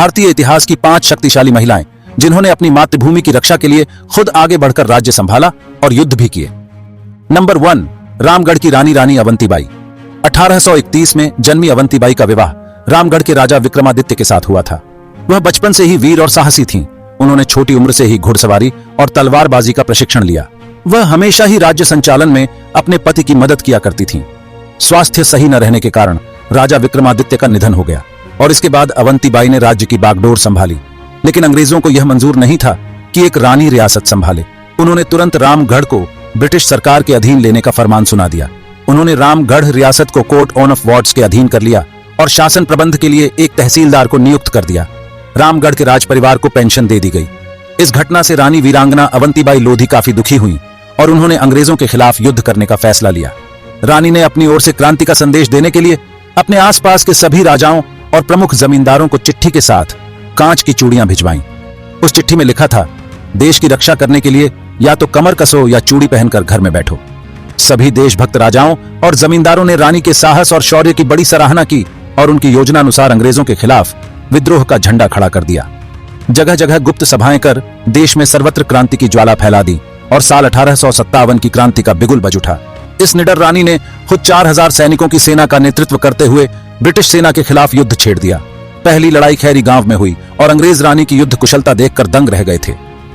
भारतीय इतिहास की 5 शक्तिशाली महिलाएं जिन्होंने अपनी मातृभूमि की रक्षा के लिए खुद आगे बढ़कर राज्य संभाला और युद्ध भी किए। नंबर 1, रामगढ़ की रानी अवंतीबाई। 1831 में जन्मी अवंतीबाई का विवाह रामगढ़ के राजा विक्रमादित्य के साथ हुआ था। वह बचपन से ही वीर और साहसी थीं। उन्होंने छोटी उम्र से ही घुड़सवारी और तलवारबाजी का प्रशिक्षण लिया। वह हमेशा ही राज्य संचालन में अपने पति की मदद किया करती थीं। स्वास्थ्य सही न रहने के कारण राजा विक्रमादित्य का निधन हो गया और इसके बाद अवंतीबाई ने राज्य की बागडोर संभाली। लेकिन अंग्रेजों को यह मंजूर नहीं था कि एक रानी रियासत संभाले। उन्होंने तुरंत रामगढ़ को ब्रिटिश सरकार के अधीन लेने का फरमान सुना दिया। उन्होंने रामगढ़ रियासत को कोर्ट ऑफ वार्ड्स के अधीन कर लिया और शासन प्रबंध के लिए एक तहसीलदार को नियुक्त कर दिया। रामगढ़ के राज परिवार को पेंशन दे दी गई। इस घटना से रानी वीरांगना अवंतीबाई लोधी काफी दुखी हुई और उन्होंने अंग्रेजों के खिलाफ युद्ध करने का फैसला लिया। रानी ने अपनी ओर से क्रांति का संदेश देने के लिए अपने आसपास के सभी राजाओं और प्रमुख जमींदारों को चिट्ठी के साथ कांच की चूड़ियां भिजवाईं। उस चिट्ठी में लिखा था, देश की रक्षा करने के लिए या तो कमर कसो या चूड़ी पहनकर घर में बैठो। सभी देशभक्त राजाओं और जमींदारों ने रानी के साहस और शौर्य की बड़ी सराहना की और उनकी योजना अनुसार अंग्रेजों के खिलाफ विद्रोह का झंडा खड़ा कर दिया। जगह जगह गुप्त सभाएं कर देश में सर्वत्र क्रांति की ज्वाला फैला दी और साल 1857 की क्रांति का बिगुल बज उठा। इस निडर रानी ने खुद 4000 सैनिकों की सेना का नेतृत्व करते हुए ब्रिटिश सेना के खिलाफ युद्ध छेड़ दिया। पहली लड़ाई खैरी गांव में हुई और अंग्रेज रानी की युद्ध कुशलता देखकर दंग रह गए थे।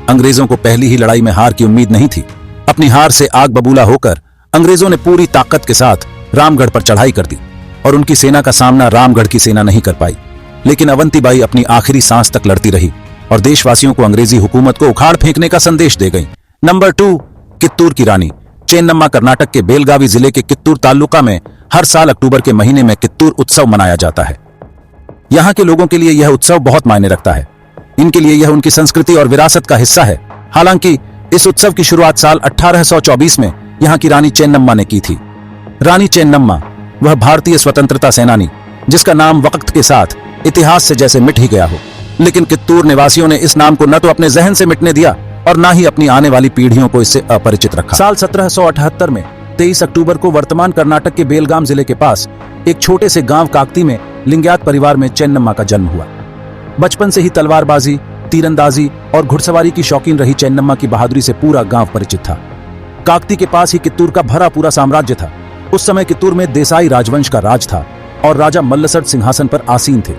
अंग्रेजों को पहली ही लड़ाई में हार की उम्मीद नहीं थी। अपनी हार से आग बबूला होकर अंग्रेजों ने पूरी ताकत के साथ रामगढ़ पर चढ़ाई कर दी और उनकी सेना का सामना रामगढ़ की सेना नहीं कर पाई। लेकिन अवंतीबाई अपनी आखिरी सांस तक लड़ती रही और देशवासियों को अंग्रेजी हुकूमत को उखाड़ फेंकने का संदेश दे गई। नंबर 2, कित्तूर की रानी। चेन्नम्मा कर्नाटक के बेलगावी जिले के कित्तूर तालुका में हर साल अक्टूबर के महीने में कित्तूर उत्सव मनाया जाता है। यहाँ के लोगों के लिए यह उत्सव बहुत मायने रखता है। इनके लिए यह उनकी संस्कृति और विरासत का हिस्सा है। हालांकि इस उत्सव की शुरुआत साल 1824 में यहाँ की रानी चेन्नम्मा ने की थी। रानी चेन्नम्मा वह भारतीय स्वतंत्रता सेनानी जिसका नाम वक्त के साथ इतिहास से जैसे मिट ही गया हो, लेकिन कित्तूर निवासियों ने इस नाम को न तो अपने जहन से मिटने दिया और न ही अपनी आने वाली पीढ़ियों को इससे अपरिचित रखा। साल 1778 में 23 अक्टूबर को वर्तमान कर्नाटक के बेलगाम जिले के पास एक छोटे से गांव काकती में लिंग्यात परिवार में चेन्नम्मा का जन्म हुआ। बचपन से ही तलवारबाजी, तीरंदाजी और घुड़सवारी की शौकीन रही चेन्नम्मा की बहादुरी से पूरा गांव परिचित था। काकती के पास ही कित्तूर का भरा पूरा साम्राज्य था। उस समय कित्तूर में देसाई राजवंश का राज था और राजा मल्लसर सिंहासन पर आसीन थे।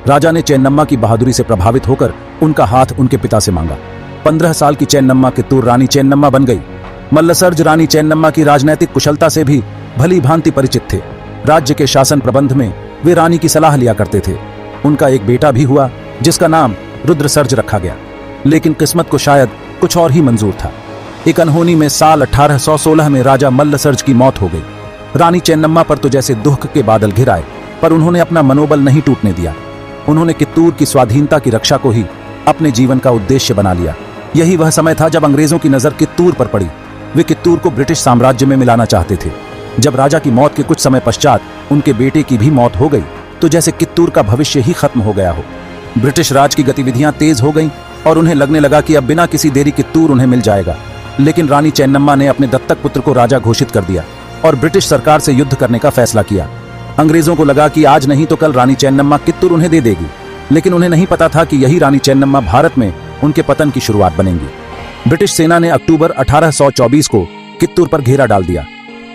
राजा ने चेन्नम्मा की बहादुरी से प्रभावित होकर उनका हाथ उनके पिता से मांगा। 15 साल की चेन्नम्मा कित्तूर रानी चेन्नम्मा बन गई। मल्लसर्ज रानी चेन्नम्मा की राजनैतिक कुशलता से भी भली भांति परिचित थे। राज्य के शासन प्रबंध में वे रानी की सलाह लिया करते थे। उनका एक बेटा भी हुआ जिसका नाम रुद्रसर्ज रखा गया, लेकिन किस्मत को शायद कुछ और ही मंजूर था। एक अनहोनी में साल 1816 में राजा मल्लसर्ज की मौत हो गई। रानी चेन्नम्मा पर तो जैसे दुख के बादल घिर आए, पर उन्होंने अपना मनोबल नहीं टूटने दिया। उन्होंने कित्तूर की स्वाधीनता की रक्षा को ही अपने जीवन का उद्देश्य बना लिया। यही वह समय था जब अंग्रेजों की नजर कित्तूर पर पड़ी। वे कित्तूर को ब्रिटिश साम्राज्य में मिलाना चाहते थे। जब राजा की मौत के कुछ समय पश्चात उनके बेटे की भी मौत हो गई तो जैसे कित्तूर का भविष्य ही खत्म हो गया हो। ब्रिटिश राज की गतिविधियां तेज हो गईं और उन्हें लगने लगा कि अब बिना किसी देरी कित्तूर उन्हें मिल जाएगा। लेकिन रानी चेन्नम्मा ने अपने दत्तक पुत्र को राजा घोषित कर दिया और ब्रिटिश सरकार से युद्ध करने का फैसला किया। अंग्रेजों को लगा कि आज नहीं तो कल रानी चेन्नम्मा कित्तूर उन्हें दे देगी, लेकिन उन्हें नहीं पता था कि यही रानी चेन्नम्मा भारत में उनके पतन की शुरुआत बनेंगी। ब्रिटिश सेना ने अक्टूबर 1824 को कित्तूर पर घेरा डाल दिया।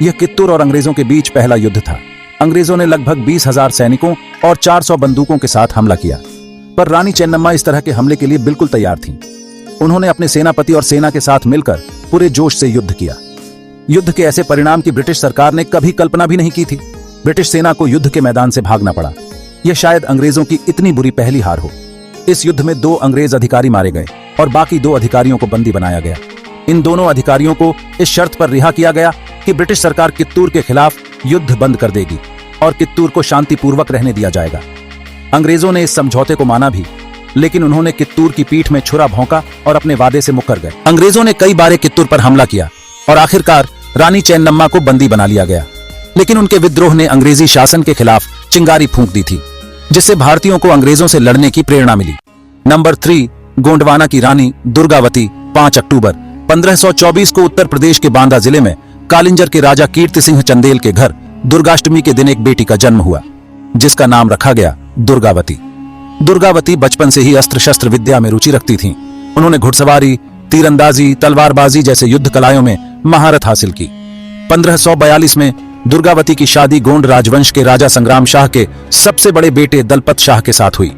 यह कित्तूर और अंग्रेजों के बीच पहला युद्ध था। अंग्रेजों ने लगभग 20,000 सैनिकों और 400 बंदूकों के साथ हमला किया, पर रानी चेन्नम्मा इस तरह के हमले के लिए बिल्कुल तैयार थीं। उन्होंने अपने सेनापति और सेना के साथ मिलकर पूरे जोश से युद्ध किया। युद्ध के ऐसे परिणाम की ब्रिटिश सरकार ने कभी कल्पना भी नहीं की थी। ब्रिटिश सेना को युद्ध के मैदान से भागना पड़ा। यह शायद अंग्रेजों की इतनी बुरी पहली हार हो। इस युद्ध में 2 अंग्रेज अधिकारी मारे गए और बाकी 2 अधिकारियों को बंदी बनाया गया। इन दोनों अधिकारियों को इस शर्त पर रिहा किया गया कि ब्रिटिश सरकार कित्तूर के खिलाफ युद्ध बंद कर देगी और कित्तूर को शांतिपूर्वक रहने दिया जाएगा। अंग्रेजों ने इस समझौते को माना भी, लेकिन उन्होंने कित्तूर की पीठ में छुरा भौंका और अपने वादे से मुकर गए। अंग्रेजों ने कई बार कित्तूर पर हमला किया और आखिरकार रानी चेन्नम्मा को बंदी बना लिया गया। लेकिन उनके विद्रोह ने अंग्रेजी शासन के खिलाफ चिंगारी फूंक दी थी, जिससे भारतीयों को अंग्रेजों से लड़ने की प्रेरणा मिली। नंबर 3, गोंडवाना की रानी दुर्गावती। 5 अक्टूबर 1524 को उत्तर प्रदेश के बांदा जिले में कालिंजर के राजा कीर्ति सिंह चंदेल के घर दुर्गाष्टमी के दिन एक बेटी का जन्म हुआ, जिसका नाम रखा गया दुर्गावती। दुर्गावती बचपन से ही अस्त्र शस्त्र विद्या में रुचि रखती थीं। उन्होंने घुड़सवारी, तीरंदाजी, तलवारबाजी जैसे युद्ध कलाओं में महारत हासिल की। 1542 में दुर्गावती की शादी गोंड राजवंश के राजा संग्राम शाह के सबसे बड़े बेटे दलपत शाह के साथ हुई।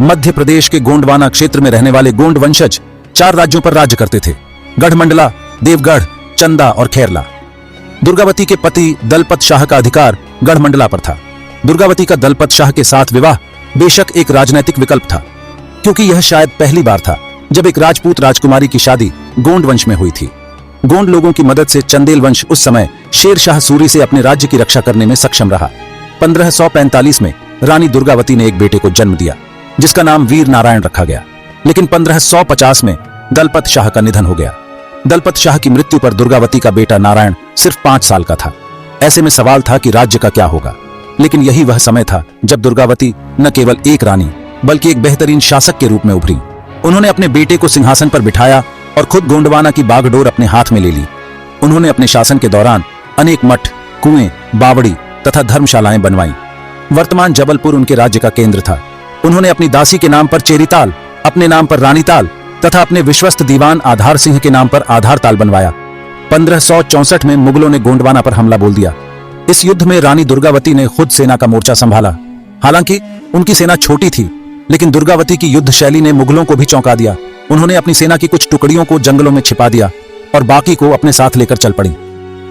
मध्य प्रदेश के गोंडवाना क्षेत्र में रहने वाले गोंड वंशज 4 राज्यों पर राज्य करते थे: गढ़मंडला, देवगढ़, चंदा और खेरला। दुर्गावती के पति दलपत शाह का अधिकार गढ़मंडला पर था। दुर्गावती का दलपत शाह के साथ विवाह बेशक एक राजनैतिक विकल्प था, क्योंकि यह शायद पहली बार था जब एक राजपूत राजकुमारी की शादी गोंड वंश में हुई थी। गोंड लोगों की मदद से चंदेल वंश उस समय शेर शाह सूरी से अपने राज्य की रक्षा करने में सक्षम रहा। 1545 में रानी दुर्गावती ने एक बेटे को जन्म दिया, जिसका नाम वीर नारायण रखा गया। लेकिन 1550 में दलपत शाह का निधन हो गया। दलपत शाह की मृत्यु पर दुर्गावती का बेटा नारायण सिर्फ 5 साल का था। ऐसे में सवाल था कि राज्य का क्या होगा। लेकिन यही वह समय था जब दुर्गावती न केवल एक रानी बल्कि एक बेहतरीन शासक के रूप में उभरी। उन्होंने अपने बेटे को सिंहासन पर बिठाया और खुद गोंडवाना की बागडोर अपने हाथ में ले ली। उन्होंने अपने शासन के दौरान अनेक मठ, कुएं, बावड़ी तथा धर्मशालाएं बनवाईं। वर्तमान जबलपुर उनके राज्य का केंद्र था। उन्होंने अपनी दासी के नाम पर चेरीताल, अपने नाम पर रानीताल तथा अपने विश्वस्त दीवान आधार सिंह के नाम पर आधारताल बनवाया। 1564 में मुगलों ने गोंडवाना पर हमला बोल दिया। इस युद्ध में रानी दुर्गावती ने खुद सेना का मोर्चा संभाला। हालांकि उनकी सेना छोटी थी, लेकिन दुर्गावती की युद्ध शैली ने मुगलों को भी चौंका दिया। उन्होंने अपनी सेना की कुछ टुकड़ियों को जंगलों में छिपा दिया और बाकी को अपने साथ लेकर चल पड़ी।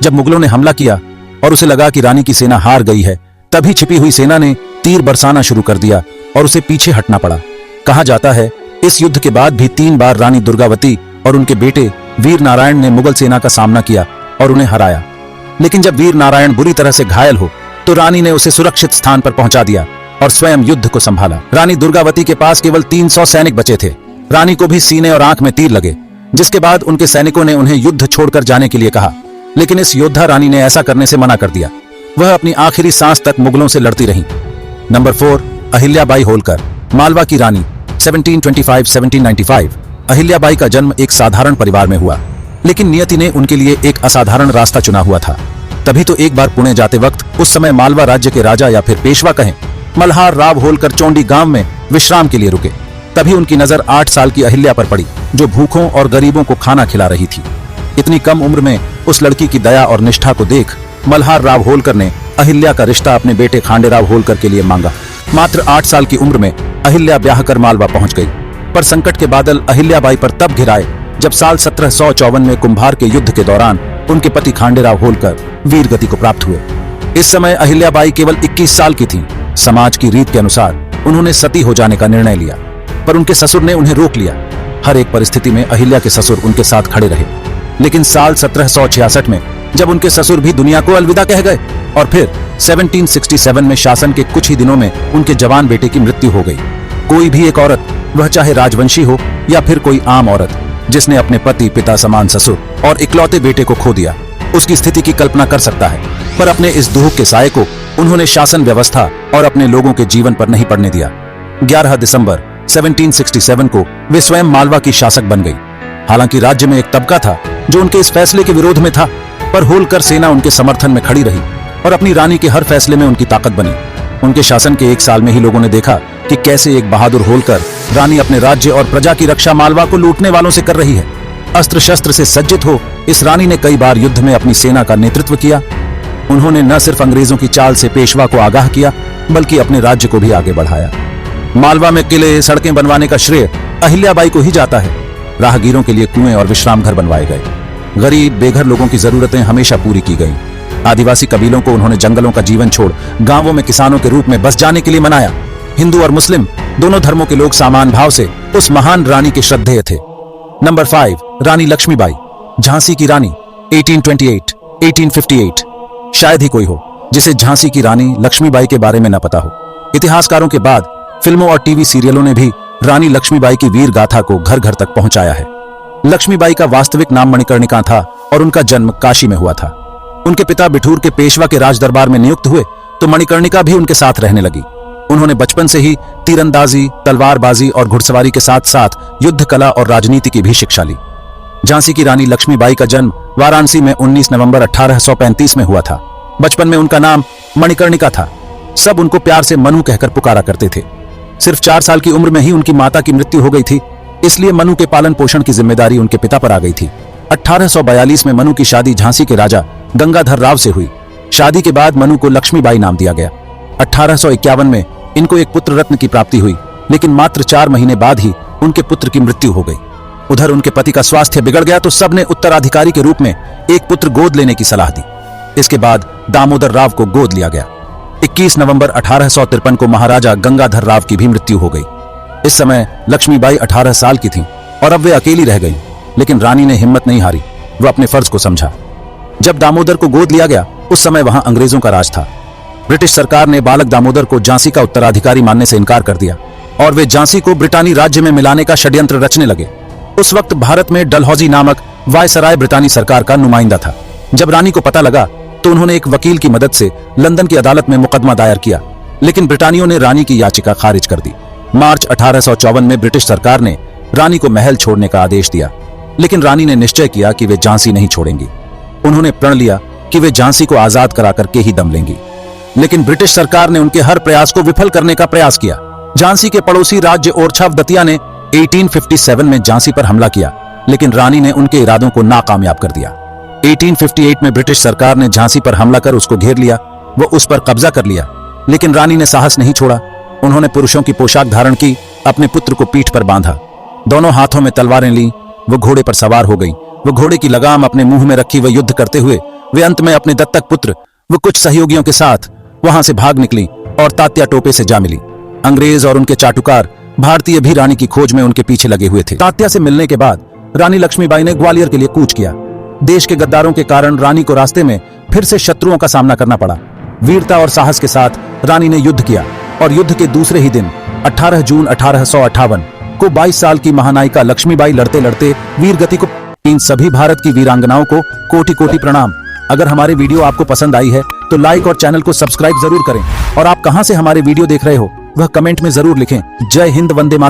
जब मुगलों ने हमला किया और उसे लगा कि रानी की सेना हार गई है, तभी छिपी हुई सेना ने तीर बरसाना शुरू कर दिया और उसे पीछे हटना पड़ा। कहा जाता है इस युद्ध के बाद भी 3 बार रानी दुर्गावती और उनके बेटे वीर नारायण ने मुगल सेना का सामना किया और उन्हें हराया। लेकिन जब वीर नारायण बुरी तरह से घायल हो तो रानी ने उसे सुरक्षित स्थान पर पहुंचा दिया और स्वयं युद्ध को संभाला। रानी दुर्गावती के पास केवल 300 सैनिक बचे थे। रानी को भी सीने और आंख में तीर लगे, जिसके बाद उनके सैनिकों ने उन्हें युद्ध छोड़कर जाने के लिए कहा। लेकिन इस योद्धा रानी ने ऐसा करने से मना कर दिया। वह अपनी आखिरी सांस तक मुगलों से लड़ती रहीं। नंबर 4, अहिल्याबाई होलकर, मालवा की रानी, 1725-1795। अहिल्याबाई का जन्म एक साधारण परिवार में हुआ, लेकिन नियति ने उनके लिए एक असाधारण रास्ता चुना हुआ था। तभी तो एक बार पुणे जाते वक्त उस समय मालवा राज्य के राजा या फिर पेशवा कहें, मल्हार राव होलकर चौंडी गांव में विश्राम के लिए रुके। तभी उनकी नजर 8 साल की अहिल्या पर पड़ी, जो भूखों और गरीबों को खाना खिला रही थी। इतनी कम उम्र में उस लड़की की दया और निष्ठा को देख मल्हार राव होलकर ने अहिल्या का रिश्ता अपने बेटे खांडेराव होलकर के लिए मांगा। मात्र 8 साल की उम्र में अहिल्या ब्याह कर मालवा पहुंच गई। पर संकट के बादल अहिल्याबाई पर तब घिराए जब साल 1754 में कुंभार के युद्ध के दौरान उनके पति खांडेराव होलकर वीर गति को प्राप्त हुए। इस समय अहिल्याबाई केवल 21 साल की थीं। समाज की रीत के अनुसार उन्होंने सती हो जाने का निर्णय लिया, पर उनके ससुर ने उन्हें रोक लिया। हर एक परिस्थिति में अहिल्या के ससुर उनके साथ खड़े रहे। लेकिन साल 1766 में जब उनके ससुर भी दुनिया को अलविदा कह गए और फिर 1767 में शासन के कुछ ही दिनों में उनके जवान बेटे की मृत्यु हो गई। कोई भी एक औरत, वह चाहे राजवंशी हो या फिर कोई आम औरत, जिसने अपने पति, पिता समान ससुर और इकलौते बेटे को खो दिया, उसकी स्थिति की कल्पना कर सकता है। पर अपने इस दुख के साये को उन्होंने शासन व्यवस्था और अपने लोगों के जीवन पर नहीं पड़ने दिया। 11 दिसंबर 1767 को वे स्वयं मालवा की शासक बन गई। हालांकि राज्य में एक तबका था जो उनके इस फैसले के विरोध में था, पर होलकर सेना उनके समर्थन में खड़ी रही और अपनी रानी के हर फैसले में उनकी ताकत बनी। उनके शासन के 1 साल में ही लोगों ने देखा कि कैसे एक बहादुर होलकर रानी अपने राज्य और प्रजा की रक्षा मालवा को लूटने वालों से कर रही है। अस्त्र शस्त्र से सज्जित हो इस रानी ने कई बार युद्ध में अपनी सेना का नेतृत्व किया। उन्होंने न सिर्फ अंग्रेजों की चाल से पेशवा को आगाह किया, बल्कि अपने राज्य को भी आगे बढ़ाया। मालवा में किले, सड़कें बनवाने का श्रेय अहिल्याबाई को ही जाता है। राहगीरों के लिए कुएं और विश्राम घर बनवाए गए। गरीब बेघर लोगों की जरूरतें हमेशा पूरी की गईं। आदिवासी कबीलों को उन्होंने जंगलों का जीवन छोड़ गांवों में किसानों के रूप में बस जाने के लिए मनाया। हिंदू और मुस्लिम दोनों धर्मों के लोग समान भाव से उस महान रानी के श्रद्धेय थे। नंबर 5, रानी लक्ष्मीबाई, झांसी की रानी, 1828-1858। शायद ही कोई हो जिसे झांसी की रानी लक्ष्मीबाई के बारे में न पता हो। इतिहासकारों के बाद फिल्मों और टीवी सीरियलों ने भी रानी लक्ष्मीबाई की वीर गाथा को घर घर तक पहुंचाया है। लक्ष्मीबाई का वास्तविक नाम मणिकर्णिका था और उनका जन्म काशी में हुआ था। उनके पिता बिठूर के पेशवा के राज दरबार में नियुक्त हुए तो मणिकर्णिका भी उनके साथ रहने लगी। उन्होंने बचपन से ही तीरंदाजी, तलवारबाजी और घुड़सवारी के साथ साथ युद्ध कला और राजनीति की भी शिक्षा ली। झांसी की रानी लक्ष्मीबाई का जन्म वाराणसी में 19 नवंबर 1835 में हुआ था। बचपन में उनका नाम मणिकर्णिका था। सब उनको प्यार से मनु कहकर पुकारा करते थे। सिर्फ 4 साल की उम्र में ही उनकी माता की मृत्यु हो गई थी, इसलिए मनु के पालन पोषण की जिम्मेदारी उनके पिता पर आ गई थी। 1842 में मनु की शादी झांसी के राजा गंगाधर राव से हुई। शादी के बाद मनु को लक्ष्मीबाई नाम दिया गया। 1851 में इनको एक पुत्र रत्न की प्राप्ति हुई, लेकिन मात्र 4 महीने बाद ही उनके पुत्र की मृत्यु हो गई। उधर उनके पति का स्वास्थ्य बिगड़ गया तो सबने उत्तराधिकारी के रूप में एक पुत्र गोद लेने की सलाह दी। इसके बाद दामोदर राव को गोद लिया गया। 21 नवंबर 1853 को महाराजा गंगाधर राव की भी मृत्यु हो गई। इस समय लक्ष्मीबाई 18 साल की थीं और अब वे अकेली रह गईं, लेकिन रानी ने हिम्मत नहीं हारी। वो अपने फर्ज को समझा। जब दामोदर को गोद लिया गया उस समय वहां अंग्रेजों का राज था। ब्रिटिश सरकार ने बालक दामोदर को झांसी का उत्तराधिकारी मानने से इनकार कर दिया और वे झांसी को ब्रिटानी राज्य में मिलाने का षड्यंत्र रचने लगे। उस वक्त भारत में डलहौजी नामक वायसराय ब्रिटानी सरकार का नुमाइंदा था। जब रानी को पता लगा तो उन्होंने एक वकील की मदद से लंदन की अदालत में मुकदमा दायर किया, लेकिन ब्रिटानियों ने रानी की याचिका खारिज कर दी। मार्च 1854 में ब्रिटिश सरकार ने रानी को महल छोड़ने का आदेश दिया, लेकिन रानी ने निश्चय किया कि वे झांसी नहीं छोड़ेंगी। उन्होंने प्रण लिया कि वे झांसी को आजाद करा करके ही दम लेंगी, लेकिन ब्रिटिश सरकार ने उनके हर प्रयास को विफल करने का प्रयास किया। झांसी के पड़ोसी राज्य ओरछा दतिया ने 1857 में झांसी पर हमला किया, लेकिन रानी ने उनके इरादों को नाकामयाब कर दिया। 1858 में ब्रिटिश सरकार ने झांसी पर हमला कर उसको घेर लिया। वो उस पर कब्जा कर लिया, लेकिन रानी ने साहस नहीं छोड़ा। उन्होंने पुरुषों की पोशाक धारण की, अपने पुत्र को पीठ पर बांधा, दोनों हाथों में तलवारें ली। वो घोड़े पर सवार हो गई। वो घोड़े की लगाम अपने मुंह में रखी। वह युद्ध करते हुए वे अंत में अपने दत्तक पुत्र वो कुछ सहयोगियों के साथ वहां से भाग निकली और तात्या टोपे से जा मिली। अंग्रेज और उनके चाटुकार भारतीय भी रानी की खोज में उनके पीछे लगे हुए थे। तात्या से मिलने के बाद रानी लक्ष्मीबाई ने ग्वालियर के लिए कूच किया। देश के गद्दारों के कारण रानी को रास्ते में फिर से शत्रुओं का सामना करना पड़ा। वीरता और साहस के साथ रानी ने युद्ध किया और युद्ध के दूसरे ही दिन 18 जून 1858 को 22 साल की महानायिका लक्ष्मीबाई लड़ते लड़ते वीर गति को। इन सभी भारत की वीरांगनाओं को कोटि कोटि प्रणाम। अगर हमारे वीडियो आपको पसंद आई है तो लाइक और चैनल को सब्सक्राइब जरूर करें, और आप कहां से हमारे वीडियो देख रहे हो वह कमेंट में जरूर लिखें। जय हिंद, वंदे मातरम।